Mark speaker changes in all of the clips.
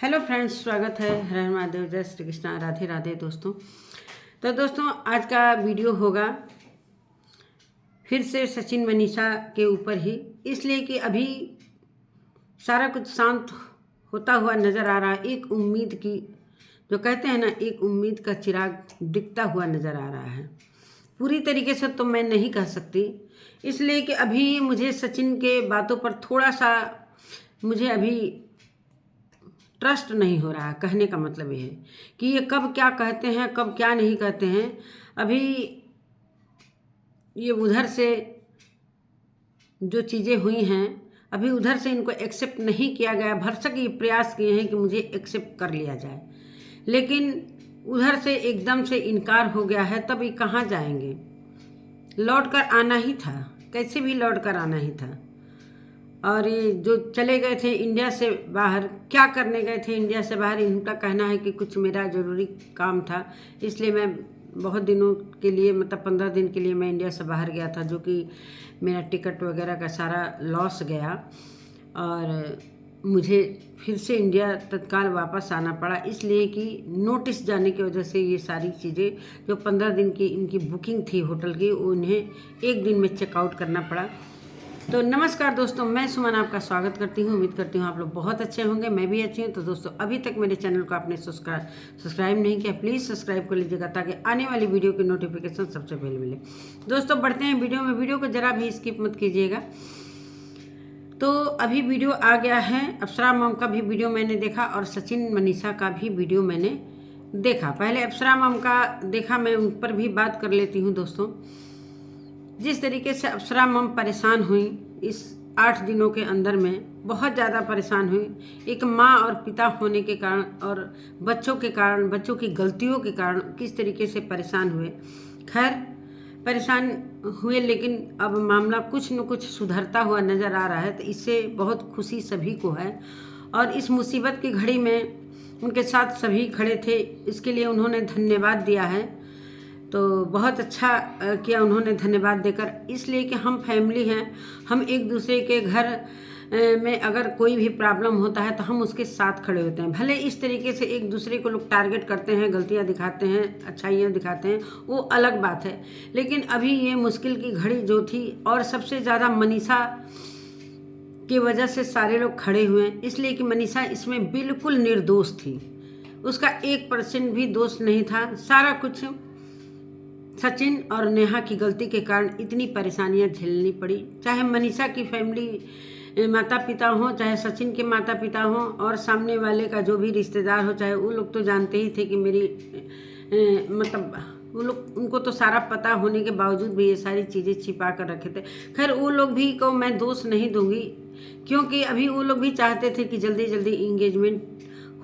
Speaker 1: Hello friends, स्वागत है। हर हर महादेव, जय श्री कृष्णा, राधे राधे दोस्तों। तो दोस्तों, आज का वीडियो होगा फिर से सचिन मनीषा के ऊपर ही, इसलिए कि अभी सारा कुछ शांत होता हुआ नज़र आ रहा है। एक उम्मीद की, जो कहते हैं ना, एक उम्मीद का चिराग दिखता हुआ नज़र आ रहा है। पूरी तरीके से तो मैं नहीं कह सकती, इसलिए कि अभी मुझे सचिन के बातों पर थोड़ा सा मुझे अभी ट्रस्ट नहीं हो रहा है। कहने का मतलब ये है कि ये कब क्या कहते हैं, कब क्या नहीं कहते हैं। अभी ये उधर से जो चीज़ें हुई हैं, अभी उधर से इनको एक्सेप्ट नहीं किया गया। भरसक ये प्रयास किए हैं कि मुझे एक्सेप्ट कर लिया जाए, लेकिन उधर से एकदम से इनकार हो गया है। तब ये कहाँ जाएंगे? लौट कर आना ही था, कैसे भी लौट कर आना ही था। और ये जो चले गए थे इंडिया से बाहर, क्या करने गए थे इंडिया से बाहर? इनका कहना है कि कुछ मेरा ज़रूरी काम था, इसलिए मैं बहुत दिनों के लिए, मतलब 15 दिन के लिए मैं इंडिया से बाहर गया था, जो कि मेरा टिकट वगैरह का सारा लॉस गया और मुझे फिर से इंडिया तत्काल वापस आना पड़ा, इसलिए कि नोटिस जाने की वजह से ये सारी चीज़ें, जो 15 दिन की इनकी बुकिंग थी होटल की, उन्हें एक दिन में चेकआउट करना पड़ा। तो नमस्कार दोस्तों, मैं सुमन आपका स्वागत करती हूँ। उम्मीद करती हूँ आप लोग बहुत अच्छे होंगे, मैं भी अच्छी हूँ। तो दोस्तों, अभी तक मेरे चैनल को आपने सब्सक्राइब नहीं किया, प्लीज़ सब्सक्राइब कर लीजिएगा, ताकि आने वाली वीडियो की नोटिफिकेशन सबसे पहले मिले। दोस्तों, बढ़ते हैं वीडियो में। वीडियो को ज़रा भी स्किप मत कीजिएगा। तो अभी वीडियो आ गया है, अप्सरा मॉम का भी वीडियो मैंने देखा और सचिन मनीषा का भी वीडियो मैंने देखा। पहले अप्सरा मॉम का देखा, मैं उन पर भी बात कर लेती हूँ। दोस्तों, जिस तरीके से अप्सरा मम परेशान हुई इस 8 दिनों के अंदर में, बहुत ज़्यादा परेशान हुई। एक माँ और पिता होने के कारण और बच्चों के कारण, बच्चों की गलतियों के कारण किस तरीके से परेशान हुए। खैर, परेशान हुए, लेकिन अब मामला कुछ न कुछ सुधरता हुआ नज़र आ रहा है, तो इससे बहुत खुशी सभी को है। और इस मुसीबत की घड़ी में उनके साथ सभी खड़े थे, इसके लिए उन्होंने धन्यवाद दिया है। तो बहुत अच्छा किया उन्होंने धन्यवाद देकर, इसलिए कि हम फैमिली हैं। हम एक दूसरे के घर में अगर कोई भी प्रॉब्लम होता है तो हम उसके साथ खड़े होते हैं। भले इस तरीके से एक दूसरे को लोग टारगेट करते हैं, गलतियां दिखाते हैं, अच्छाइयां दिखाते हैं, वो अलग बात है। लेकिन अभी ये मुश्किल की घड़ी जो थी, और सबसे ज़्यादा मनीषा की वजह से सारे लोग खड़े हुए हैं, इसलिए कि मनीषा इसमें बिल्कुल निर्दोष थी। उसका 1% भी दोष नहीं था। सारा कुछ सचिन और नेहा की गलती के कारण इतनी परेशानियां झेलनी पड़ी। चाहे मनीषा की फैमिली माता पिता हो, चाहे सचिन के माता पिता हो, और सामने वाले का जो भी रिश्तेदार हो, चाहे वो लोग तो जानते ही थे कि मेरी मतलब वो लोग, उनको तो सारा पता होने के बावजूद भी ये सारी चीज़ें छिपा कर रखे थे। खैर, वो लोग भी को मैं दोष नहीं दूंगी, क्योंकि अभी वो लोग भी चाहते थे कि जल्दी जल्दी इंगेजमेंट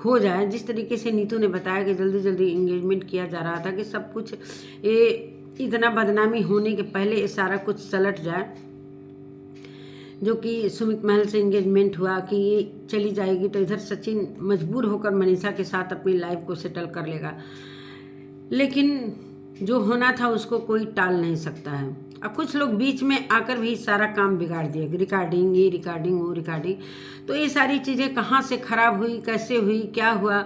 Speaker 1: हो जाए। जिस तरीके से नीतू ने बताया कि जल्दी जल्दी इंगेजमेंट किया जा रहा था, कि सब कुछ ये इतना बदनामी होने के पहले ये सारा कुछ सलट जाए। जो कि सुमित महल से इंगेजमेंट हुआ कि ये चली जाएगी, तो इधर सचिन मजबूर होकर मनीषा के साथ अपनी लाइफ को सेटल कर लेगा। लेकिन जो होना था उसको कोई टाल नहीं सकता है। अब कुछ लोग बीच में आकर भी सारा काम बिगाड़ दिए, रिकॉर्डिंग, ये रिकॉर्डिंग, वो रिकॉर्डिंग। तो ये सारी चीज़ें कहाँ से खराब हुई, कैसे हुई, क्या हुआ,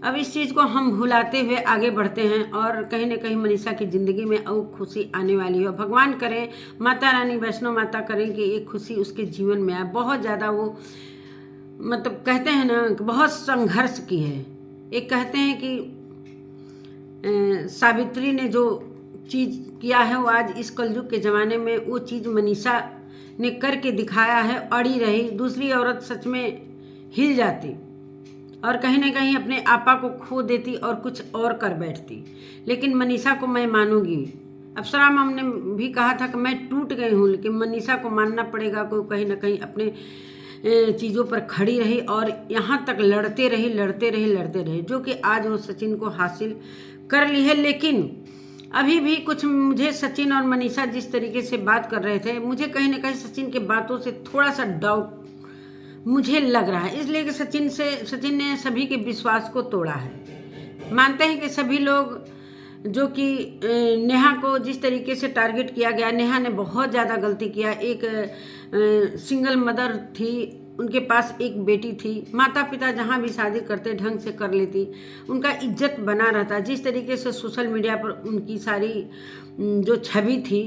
Speaker 1: अब इस चीज़ को हम भुलाते हुए आगे बढ़ते हैं। और कहीं ना कहीं मनीषा की ज़िंदगी में और खुशी आने वाली हो। भगवान करें, माता रानी, वैष्णो माता करें कि एक खुशी उसके जीवन में आए। बहुत ज़्यादा वो, मतलब कहते हैं ना, बहुत संघर्ष की है। एक कहते हैं कि सावित्री ने जो चीज़ किया है, वो आज इस कलयुग के ज़माने में वो चीज़ मनीषा ने करके दिखाया है। अड़ी रही, दूसरी औरत सच में हिल जाती और कहीं ना कहीं अपने आपा को खो देती और कुछ और कर बैठती। लेकिन मनीषा को मैं मानूंगी। अप्सरा मैम ने भी कहा था कि मैं टूट गई हूँ, लेकिन मनीषा को मानना पड़ेगा। कोई कहीं ना कहीं अपने चीज़ों पर खड़ी रही और यहाँ तक लड़ते रही, जो कि आज वो सचिन को हासिल कर ली है। लेकिन अभी भी कुछ मुझे सचिन और मनीषा जिस तरीके से बात कर रहे थे, मुझे कहीं ना कहीं सचिन के बातों से थोड़ा सा डाउट मुझे लग रहा है, इसलिए कि सचिन ने सभी के विश्वास को तोड़ा है। मानते हैं कि सभी लोग, जो कि नेहा को जिस तरीके से टारगेट किया गया, नेहा ने बहुत ज़्यादा गलती किया। एक सिंगल मदर थी, उनके पास एक बेटी थी, माता पिता जहाँ भी शादी करते ढंग से कर लेती, उनका इज्जत बना रहता। जिस तरीके से सोशल मीडिया पर उनकी सारी जो छवि थी,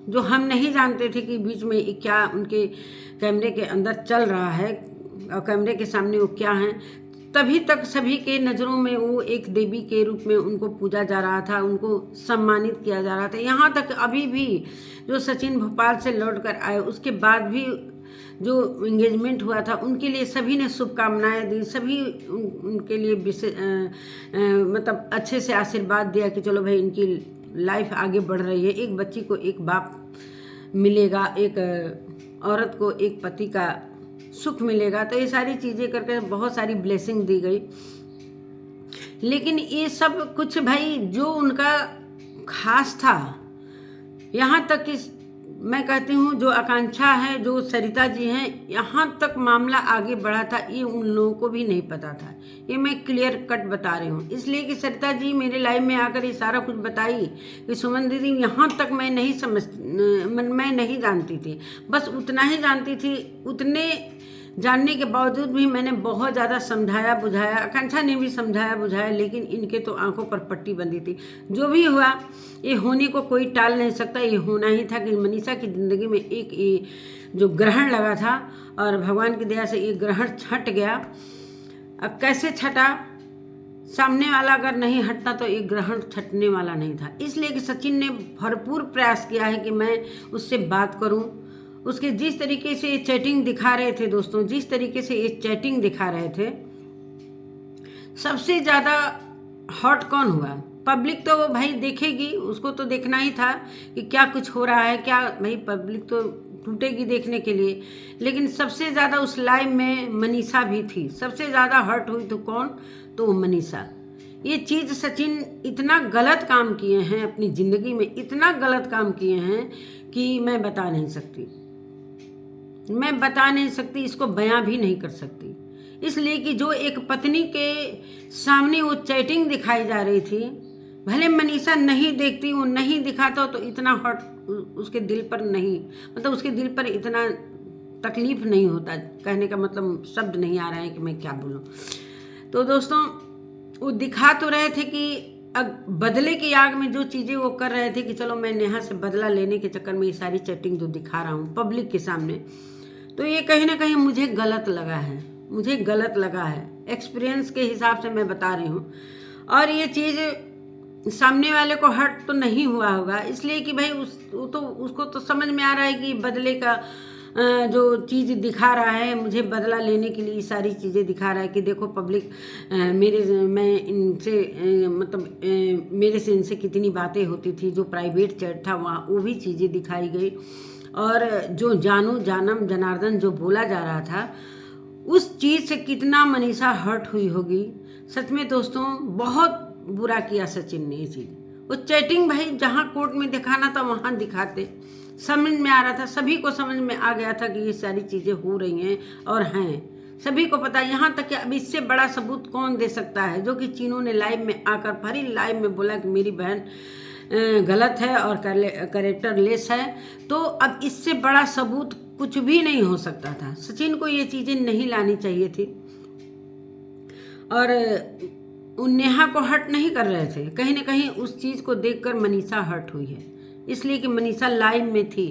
Speaker 1: जो हम नहीं जानते थे कि बीच में क्या उनके कैमरे के अंदर चल रहा है और कैमरे के सामने वो क्या हैं, तभी तक सभी के नज़रों में वो एक देवी के रूप में उनको पूजा जा रहा था, उनको सम्मानित किया जा रहा था। यहाँ तक अभी भी जो सचिन भोपाल से लौट कर आए उसके बाद भी जो एंगेजमेंट हुआ था उनके लिए सभी ने शुभकामनाएं दी, सभी उनके लिए मतलब अच्छे से आशीर्वाद दिया कि चलो भाई इनकी लाइफ आगे बढ़ रही है, एक बच्ची को एक बाप मिलेगा, एक औरत को एक पति का सुख मिलेगा। तो ये सारी चीज़ें करके बहुत सारी ब्लेसिंग दी गई। लेकिन ये सब कुछ भाई जो उनका खास था, यहाँ तक कि मैं कहती हूँ जो आकांक्षा है, जो सरिता जी हैं, यहाँ तक मामला आगे बढ़ा था ये उन लोगों को भी नहीं पता था। ये मैं क्लियर कट बता रही हूँ, इसलिए कि सरिता जी मेरे लाइफ में आकर ये सारा कुछ बताई कि सुमन दीदी यहाँ तक मैं नहीं जानती थी, बस उतना ही जानती थी। उतने जानने के बावजूद भी मैंने बहुत ज़्यादा समझाया बुझाया, आकांक्षा ने भी समझाया बुझाया, लेकिन इनके तो आंखों पर पट्टी बंधी थी। जो भी हुआ ये होने को कोई टाल नहीं सकता, ये होना ही था कि मनीषा की ज़िंदगी में एक ये जो ग्रहण लगा था और भगवान की दया से ये ग्रहण छट गया। अब कैसे छटा, सामने वाला अगर नहीं हटता तो एक ग्रहण छटने वाला नहीं था। इसलिए कि सचिन ने भरपूर प्रयास किया है कि मैं उससे बात करूं। उसके जिस तरीके से ये चैटिंग दिखा रहे थे दोस्तों, जिस तरीके से ये चैटिंग दिखा रहे थे, सबसे ज़्यादा हॉट कौन हुआ? पब्लिक तो वो भाई देखेगी, उसको तो देखना ही था कि क्या कुछ हो रहा है, क्या भाई पब्लिक तो टूटेगी देखने के लिए। लेकिन सबसे ज़्यादा उस लाइव में मनीषा भी थी, सबसे ज़्यादा हर्ट हुई तो कौन? तो वो मनीषा। ये चीज़ सचिन इतना गलत काम किए हैं अपनी ज़िंदगी में, इतना गलत काम किए हैं कि मैं बता नहीं सकती, इसको बयां भी नहीं कर सकती। इसलिए कि जो एक पत्नी के सामने वो चैटिंग दिखाई जा रही थी, भले मनीषा नहीं देखती, वो नहीं दिखाता तो इतना हर्ट उसके दिल पर नहीं, मतलब उसके दिल पर इतना तकलीफ नहीं होता। कहने का मतलब शब्द नहीं आ रहा है कि मैं क्या बोलूँ। तो दोस्तों वो दिखा तो रहे थे कि अब बदले की आग में जो चीज़ें वो कर रहे थे कि चलो मैं नेहा से बदला लेने के चक्कर में ये सारी चैटिंग जो दिखा रहा हूँ पब्लिक के सामने, तो ये कहीं ना कहीं मुझे गलत लगा है। एक्सपीरियंस के हिसाब से मैं बता रही हूँ। और ये चीज़ सामने वाले को हर्ट तो नहीं हुआ होगा, इसलिए कि भाई उसको तो समझ में आ रहा है कि बदले का जो चीज़ दिखा रहा है, मुझे बदला लेने के लिए सारी चीज़ें दिखा रहा है कि देखो पब्लिक मेरे से इनसे कितनी बातें होती थी, जो प्राइवेट चैट था वहाँ वो भी चीज़ें दिखाई गई। और जो जानू जानम जनार्दन जो बोला जा रहा था उस चीज़ से कितना मनीषा हर्ट हुई होगी। सच में दोस्तों बहुत बुरा किया सचिन ने ये चीज़। वो चैटिंग भाई जहाँ कोर्ट में दिखाना था वहाँ दिखाते, समझ में आ रहा था, सभी को समझ में आ गया था कि ये सारी चीज़ें हो रही हैं और हैं, सभी को पता। यहाँ तक कि अब इससे बड़ा सबूत कौन दे सकता है, जो कि चीनों ने लाइव में आकर भरी लाइव में बोला कि मेरी बहन गलत है और कैरेक्टर लेस है। तो अब इससे बड़ा सबूत कुछ भी नहीं हो सकता था। सचिन को ये चीज़ें नहीं लानी चाहिए थी और नेहा को हर्ट नहीं कर रहे थे। कहीं ना कहीं उस चीज़ को देखकर मनीषा हर्ट हुई है, इसलिए कि मनीषा लाइव में थी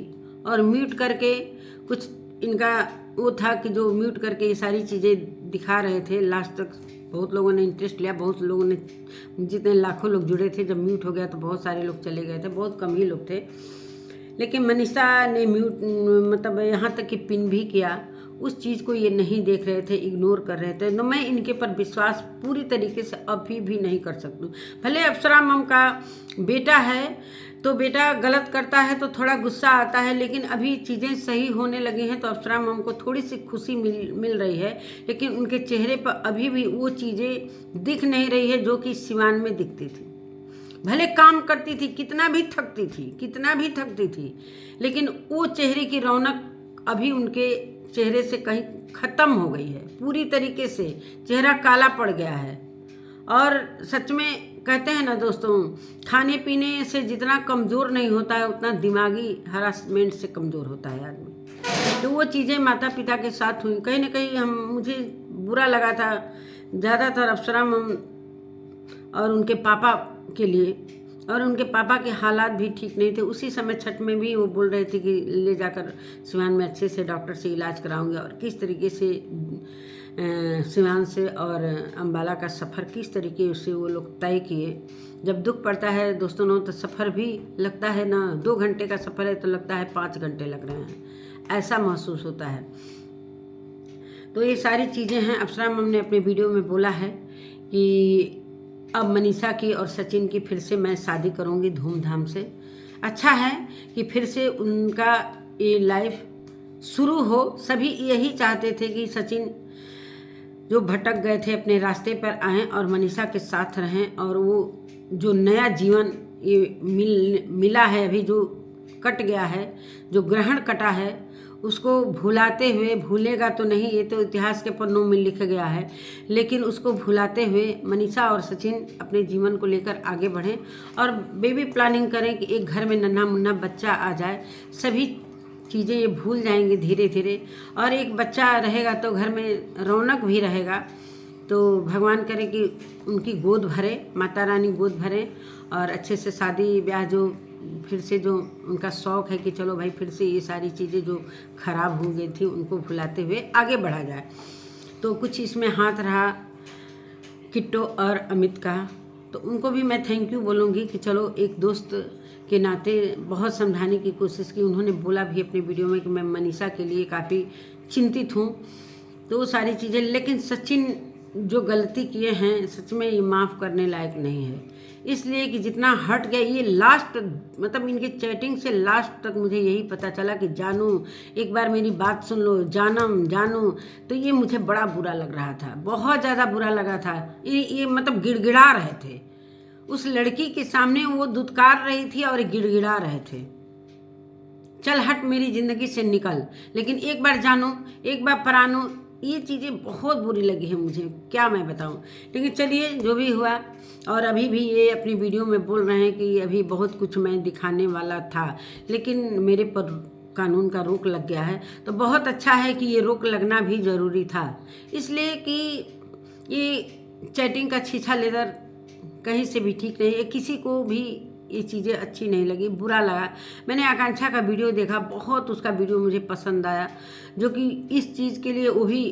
Speaker 1: और म्यूट करके कुछ इनका वो था कि जो म्यूट करके ये सारी चीज़ें दिखा रहे थे। लास्ट तक बहुत लोगों ने इंटरेस्ट लिया, बहुत लोगों ने, जितने लाखों लोग जुड़े थे, जब म्यूट हो गया तो बहुत सारे लोग चले गए थे, बहुत कम ही लोग थे। लेकिन मनीषा ने म्यूट मतलब यहाँ तक कि पिन भी किया, उस चीज़ को ये नहीं देख रहे थे, इग्नोर कर रहे थे। तो मैं इनके पर विश्वास पूरी तरीके से अभी भी नहीं कर सकती। भले अप्सरा मम का बेटा है तो बेटा गलत करता है तो थोड़ा गुस्सा आता है, लेकिन अभी चीज़ें सही होने लगी हैं तो अप्सरा मम को थोड़ी सी खुशी मिल रही है। लेकिन उनके चेहरे पर अभी भी वो चीज़ें दिख नहीं रही है जो कि सिवान में दिखती थी। भले काम करती थी, कितना भी थकती थी, लेकिन वो चेहरे की रौनक अभी उनके चेहरे से कहीं ख़त्म हो गई है, पूरी तरीके से चेहरा काला पड़ गया है। और सच में कहते हैं ना दोस्तों, खाने पीने से जितना कमज़ोर नहीं होता है उतना दिमागी हरासमेंट से कमज़ोर होता है आदमी। तो वो चीज़ें माता पिता के साथ हुई। कहीं ना कहीं मुझे बुरा लगा था ज़्यादातर अप्सरा मम और उनके पापा के लिए, और उनके पापा के हालात भी ठीक नहीं थे। उसी समय छठ में भी वो बोल रहे थे कि ले जाकर सिवान में अच्छे से डॉक्टर से इलाज कराऊंगे, और किस तरीके से सिवान से और अम्बाला का सफ़र किस तरीके से वो लोग तय किए। जब दुख पड़ता है दोस्तों नो, तो सफ़र भी लगता है ना 2 घंटे का सफ़र है तो लगता है 5 घंटे लग रहे हैं, ऐसा महसूस होता है। तो ये सारी चीज़ें हैं। अप्सरा मम ने अपने वीडियो में बोला है कि अब मनीषा की और सचिन की फिर से मैं शादी करूँगी धूमधाम से। अच्छा है कि फिर से उनका ये लाइफ शुरू हो। सभी यही चाहते थे कि सचिन जो भटक गए थे अपने रास्ते पर आएँ और मनीषा के साथ रहें, और वो जो नया जीवन ये मिला है, अभी जो कट गया है, जो ग्रहण कटा है, उसको भुलाते हुए, भूलेगा तो नहीं, ये तो इतिहास के पन्नों में लिखा गया है, लेकिन उसको भुलाते हुए मनीषा और सचिन अपने जीवन को लेकर आगे बढ़ें और बेबी प्लानिंग करें कि एक घर में नन्हा मुन्ना बच्चा आ जाए। सभी चीज़ें ये भूल जाएंगे धीरे धीरे, और एक बच्चा रहेगा तो घर में रौनक भी रहेगा। तो भगवान करे कि उनकी गोद भरे, माता रानी गोद भरे, और अच्छे से शादी ब्याह जो फिर से जो उनका शौक़ है कि चलो भाई फिर से ये सारी चीज़ें जो खराब हो गई थी उनको भुलाते हुए आगे बढ़ा जाए। तो कुछ इसमें हाथ रहा किट्टो और अमित का, तो उनको भी मैं थैंक यू बोलूँगी कि चलो एक दोस्त के नाते बहुत समझाने की कोशिश की। उन्होंने बोला भी अपने वीडियो में कि मैं मनीषा के लिए काफ़ी चिंतित हूँ। तो वो सारी चीज़ें, लेकिन सचिन जो गलती किए हैं सच में ये माफ़ करने लायक नहीं है, इसलिए कि जितना हट गया ये लास्ट, मतलब इनके चैटिंग से लास्ट तक मुझे यही पता चला कि जानू एक बार मेरी बात सुन लो, जानू, तो ये मुझे बड़ा बुरा लग रहा था, बहुत ज़्यादा बुरा लगा था। ये मतलब गिड़गिड़ा रहे थे उस लड़की के सामने, वो दुत्कार रही थी और गिड़गिड़ा रहे थे, चल हट मेरी ज़िंदगी से निकल। लेकिन एक बार जानू, एक बार परानू, ये चीज़ें बहुत बुरी लगी है मुझे, क्या मैं बताऊं। लेकिन चलिए जो भी हुआ, और अभी भी ये अपनी वीडियो में बोल रहे हैं कि अभी बहुत कुछ मैं दिखाने वाला था, लेकिन मेरे पर कानून का रोक लग गया है। तो बहुत अच्छा है कि ये रोक लगना भी ज़रूरी था, इसलिए कि ये चैटिंग का छीछा लेदर कहीं से भी ठीक नहीं है, किसी को भी ये चीज़ें अच्छी नहीं लगी, बुरा लगा। मैंने आकांक्षा का वीडियो देखा, बहुत उसका वीडियो मुझे पसंद आया, जो कि इस चीज़ के लिए वो भी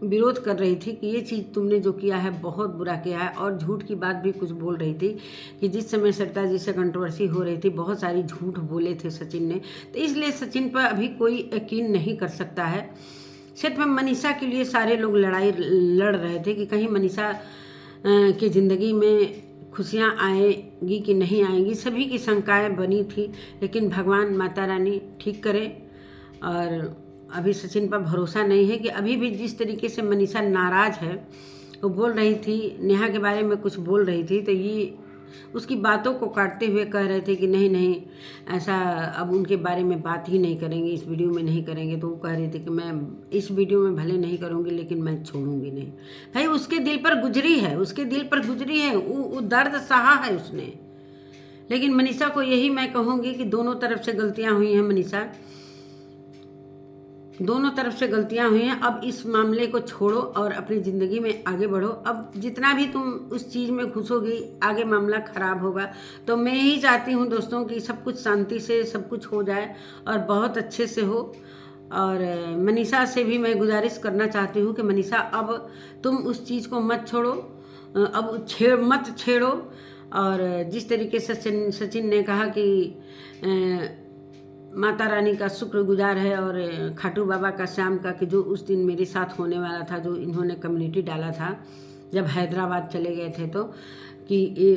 Speaker 1: विरोध कर रही थी कि ये चीज़ तुमने जो किया है बहुत बुरा किया है, और झूठ की बात भी कुछ बोल रही थी कि जिस समय सरिता जी से कंट्रोवर्सी हो रही थी बहुत सारी झूठ बोले थे सचिन ने, तो इसलिए सचिन पर अभी कोई यकीन नहीं कर सकता है। सिर्फ मनीषा के लिए सारे लोग लड़ाई लड़ रहे थे कि कहीं मनीषा की ज़िंदगी में खुशियाँ आएंगी कि नहीं आएंगी, सभी की शंकाएं बनी थी, लेकिन भगवान माता रानी ठीक करे। और अभी सचिन पर भरोसा नहीं है कि अभी भी जिस तरीके से मनीषा नाराज़ है, वो बोल रही थी नेहा के बारे में कुछ बोल रही थी, तो ये उसकी बातों को काटते हुए कह रहे थे कि नहीं ऐसा अब उनके बारे में बात ही नहीं करेंगे, इस वीडियो में नहीं करेंगे। तो वो कह रही थी कि मैं इस वीडियो में भले नहीं करूँगी लेकिन मैं छोड़ूंगी नहीं। भाई उसके दिल पर गुजरी है, वो दर्द सहा है उसने। लेकिन मनीषा को यही मैं कहूँगी कि दोनों तरफ से गलतियाँ हुई हैं, मनीषा दोनों तरफ से गलतियां हुई हैं। अब इस मामले को छोड़ो और अपनी ज़िंदगी में आगे बढ़ो। अब जितना भी तुम उस चीज़ में घुसोगी आगे मामला ख़राब होगा। तो मैं ही चाहती हूँ दोस्तों कि सब कुछ शांति से सब कुछ हो जाए और बहुत अच्छे से हो। और मनीषा से भी मैं गुजारिश करना चाहती हूँ कि मनीषा अब तुम उस चीज़ को मत छोड़ो, अब मत छेड़ो। और जिस तरीके से सचिन ने कहा कि माता रानी का शुक्रगुजार है और खाटू बाबा का श्याम का कि जो उस दिन मेरे साथ होने वाला था, जो इन्होंने कम्युनिटी डाला था जब हैदराबाद चले गए थे, तो कि ये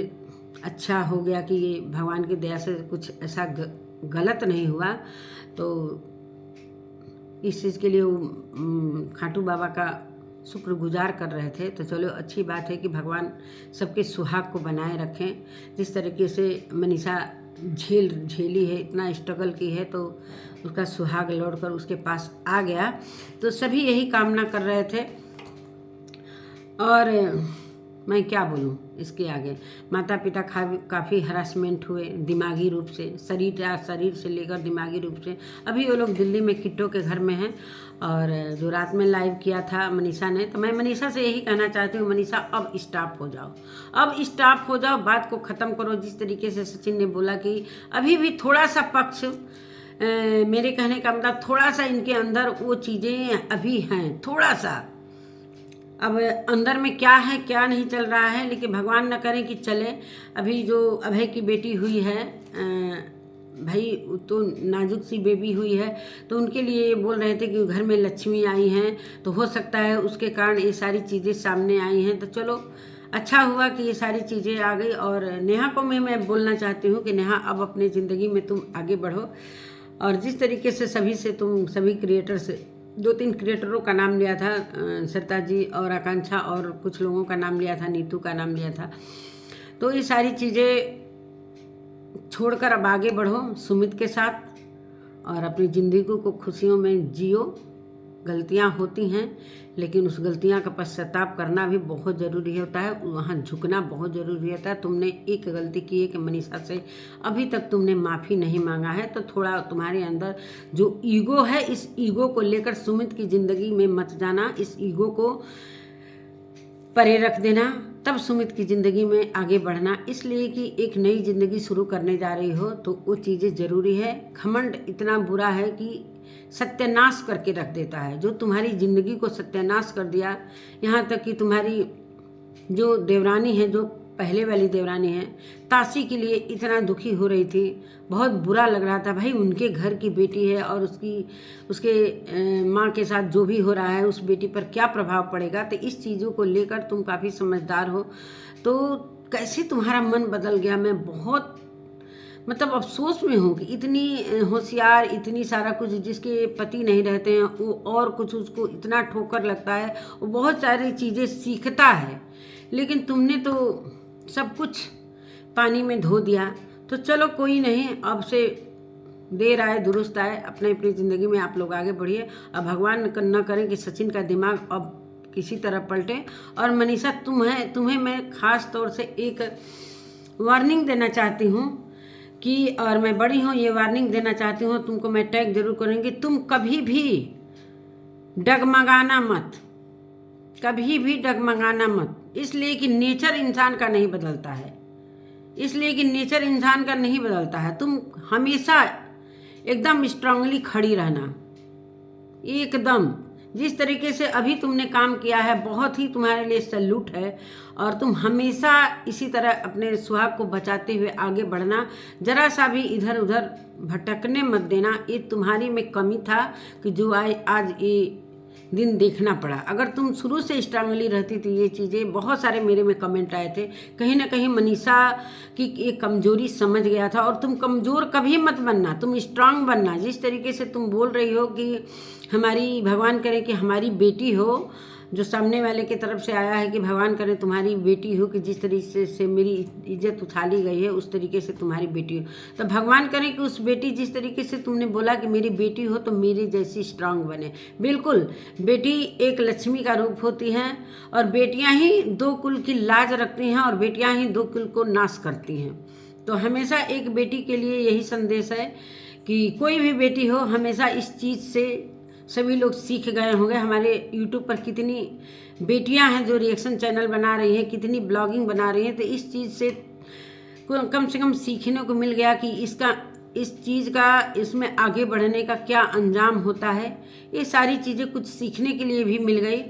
Speaker 1: अच्छा हो गया कि ये भगवान की दया से कुछ ऐसा गलत नहीं हुआ। तो इस चीज़ के लिए वो खाटू बाबा का शुक्रगुजार कर रहे थे। तो चलो अच्छी बात है कि भगवान सबके सुहाग को बनाए रखें। जिस तरीके से मनीषा झेली है, इतना स्ट्रगल की है, तो उसका सुहाग लौटकर उसके पास आ गया। तो सभी यही कामना कर रहे थे। और मैं क्या बोलूँ इसके आगे। माता पिता काफ़ी हरासमेंट हुए दिमागी रूप से, शरीर से लेकर दिमागी रूप से। अभी वो लोग दिल्ली में किट्टो के घर में हैं। और जो रात में लाइव किया था मनीषा ने, तो मैं मनीषा से यही कहना चाहती हूँ, मनीषा अब स्टॉप हो जाओ, अब स्टॉप हो जाओ, बात को ख़त्म करो। जिस तरीके से सचिन ने बोला कि अभी भी थोड़ा सा पक्ष, मेरे कहने का मतलब थोड़ा सा इनके अंदर वो चीज़ें अभी हैं, थोड़ा सा। अब अंदर में क्या है क्या नहीं चल रहा है, लेकिन भगवान न करें कि चले। अभी जो अभय की बेटी हुई है, भाई तो नाजुक सी बेबी हुई है, तो उनके लिए बोल रहे थे कि घर में लक्ष्मी आई हैं, तो हो सकता है उसके कारण ये सारी चीज़ें सामने आई हैं। तो चलो अच्छा हुआ कि ये सारी चीज़ें आ गई। और नेहा को मैं बोलना चाहती हूँ कि नेहा अब अपने ज़िंदगी में तुम आगे बढ़ो। और जिस तरीके से तुम सभी क्रिएटर से 2-3 क्रिएटरों का नाम लिया था, सरिता जी और आकांक्षा और कुछ लोगों का नाम लिया था, नीतू का नाम लिया था, तो ये सारी चीज़ें छोड़कर अब आगे बढ़ो सुमित के साथ और अपनी ज़िंदगी को खुशियों में जियो। गलतियां होती हैं, लेकिन उस गलतियां का पश्चाताप करना भी बहुत ज़रूरी होता है, वहाँ झुकना बहुत ज़रूरी होता है। तुमने एक गलती की है कि मनीषा से अभी तक तुमने माफ़ी नहीं मांगा है, तो थोड़ा तुम्हारे अंदर जो ईगो है, इस ईगो को लेकर सुमित की ज़िंदगी में मत जाना, इस ईगो को परे रख देना, तब सुमित की ज़िंदगी में आगे बढ़ना। इसलिए कि एक नई ज़िंदगी शुरू करने जा रही हो तो वो चीज़ें ज़रूरी है। घमंड इतना बुरा है कि सत्यानाश करके रख देता है, जो तुम्हारी ज़िंदगी को सत्यानाश कर दिया। यहाँ तक कि तुम्हारी जो देवरानी है, जो पहले वाली देवरानी है, ताशी के लिए इतना दुखी हो रही थी, बहुत बुरा लग रहा था। भाई उनके घर की बेटी है और उसके माँ के साथ जो भी हो रहा है उस बेटी पर क्या प्रभाव पड़ेगा। तो इस चीज़ों को लेकर तुम काफ़ी समझदार हो, तो कैसे तुम्हारा मन बदल गया। मैं बहुत मतलब अफसोस में हूँ कि इतनी होशियार, इतनी सारा कुछ, जिसके पति नहीं रहते हैं वो और कुछ उसको इतना ठोकर लगता है, वो बहुत सारी चीज़ें सीखता है, लेकिन तुमने तो सब कुछ पानी में धो दिया। तो चलो कोई नहीं, अब से देर आए दुरुस्त आए, अपने अपनी ज़िंदगी में आप लोग आगे बढ़िए। अब भगवान न करें कि सचिन का दिमाग अब किसी तरह पलटे। और मनीषा तुम्हें मैं ख़ास तौर से एक वार्निंग देना चाहती हूँ कि, और मैं बड़ी हूँ ये वार्निंग देना चाहती हूँ, तुमको मैं टैग जरूर करूँगी, तुम कभी भी डगमगाना मत, कभी भी डगमगाना मत। इसलिए कि नेचर इंसान का नहीं बदलता है, इसलिए कि नेचर इंसान का नहीं बदलता है। तुम हमेशा एकदम स्ट्रांगली खड़ी रहना, एकदम। जिस तरीके से अभी तुमने काम किया है, बहुत ही तुम्हारे लिए सैल्यूट है। और तुम हमेशा इसी तरह अपने सुहाग को बचाते हुए आगे बढ़ना, जरा सा भी इधर उधर भटकने मत देना। ये तुम्हारी में कमी था कि जो आज ये दिन देखना पड़ा। अगर तुम शुरू से स्ट्रांगली रहती थी, ये चीज़ें बहुत सारे मेरे में कमेंट आए थे, कहीं ना कहीं मनीषा की एक कमजोरी समझ गया था। और तुम कमज़ोर कभी मत बनना, तुम स्ट्रांग बनना। जिस तरीके से तुम बोल रही हो कि हमारी, भगवान करे कि हमारी बेटी हो, जो सामने वाले की तरफ से आया है कि भगवान करे तुम्हारी बेटी हो, कि जिस तरीके से मेरी इज्जत उछाली गई है उस तरीके से तुम्हारी बेटी हो, तो भगवान करे कि उस बेटी, जिस तरीके से तुमने बोला कि मेरी बेटी हो, तो मेरी जैसी स्ट्रांग बने। बिल्कुल, बेटी एक लक्ष्मी का रूप होती हैं, और बेटियां ही 2 कुल की लाज रखती हैं, और बेटियां ही 2 कुल को नाश करती हैं। तो हमेशा एक बेटी के लिए यही संदेश है कि कोई भी बेटी हो, हमेशा इस चीज़ से सभी लोग सीख गए होंगे। हमारे YouTube पर कितनी बेटियां हैं जो रिएक्शन चैनल बना रही हैं, कितनी ब्लॉगिंग बना रही हैं, तो इस चीज़ से कम से कम सीखने को मिल गया कि इस चीज़ का, इसमें आगे बढ़ने का क्या अंजाम होता है। ये सारी चीज़ें कुछ सीखने के लिए भी मिल गई।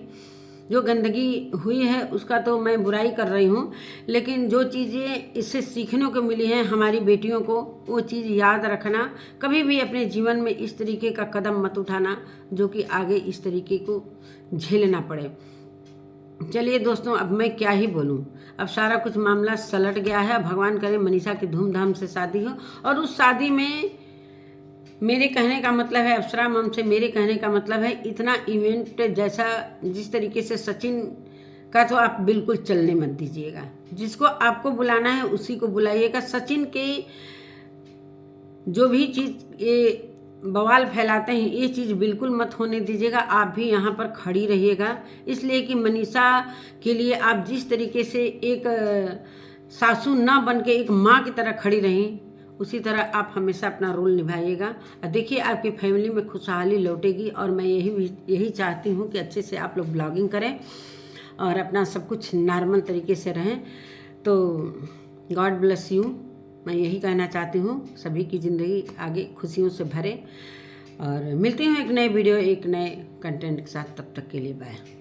Speaker 1: जो गंदगी हुई है उसका तो मैं बुराई कर रही हूँ, लेकिन जो चीज़ें इससे सीखने को मिली हैं हमारी बेटियों को, वो चीज़ याद रखना। कभी भी अपने जीवन में इस तरीके का कदम मत उठाना जो कि आगे इस तरीके को झेलना पड़े। चलिए दोस्तों, अब मैं क्या ही बोलूँ, अब सारा कुछ मामला सलट गया है। भगवान करे मनीषा की धूमधाम से शादी हो, और उस शादी में मेरे कहने का मतलब है, अप्सरा मम से मेरे कहने का मतलब है, इतना इवेंट जैसा जिस तरीके से सचिन का, तो आप बिल्कुल चलने मत दीजिएगा। जिसको आपको बुलाना है उसी को बुलाइएगा। सचिन के जो भी चीज़ ये बवाल फैलाते हैं, ये चीज़ बिल्कुल मत होने दीजिएगा। आप भी यहाँ पर खड़ी रहिएगा, इसलिए कि मनीषा के लिए आप जिस तरीके से एक सासू ना बन के एक माँ की तरह खड़ी रहीं, उसी तरह आप हमेशा अपना रोल निभाइएगा। और देखिए आपकी फैमिली में खुशहाली लौटेगी। और मैं यही चाहती हूँ कि अच्छे से आप लोग ब्लॉगिंग करें और अपना सब कुछ नॉर्मल तरीके से रहें। तो गॉड ब्लेस यू, मैं यही कहना चाहती हूँ। सभी की ज़िंदगी आगे खुशियों से भरे। और मिलती हूँ एक नए वीडियो एक नए कंटेंट के साथ। तब तक के लिए बाय।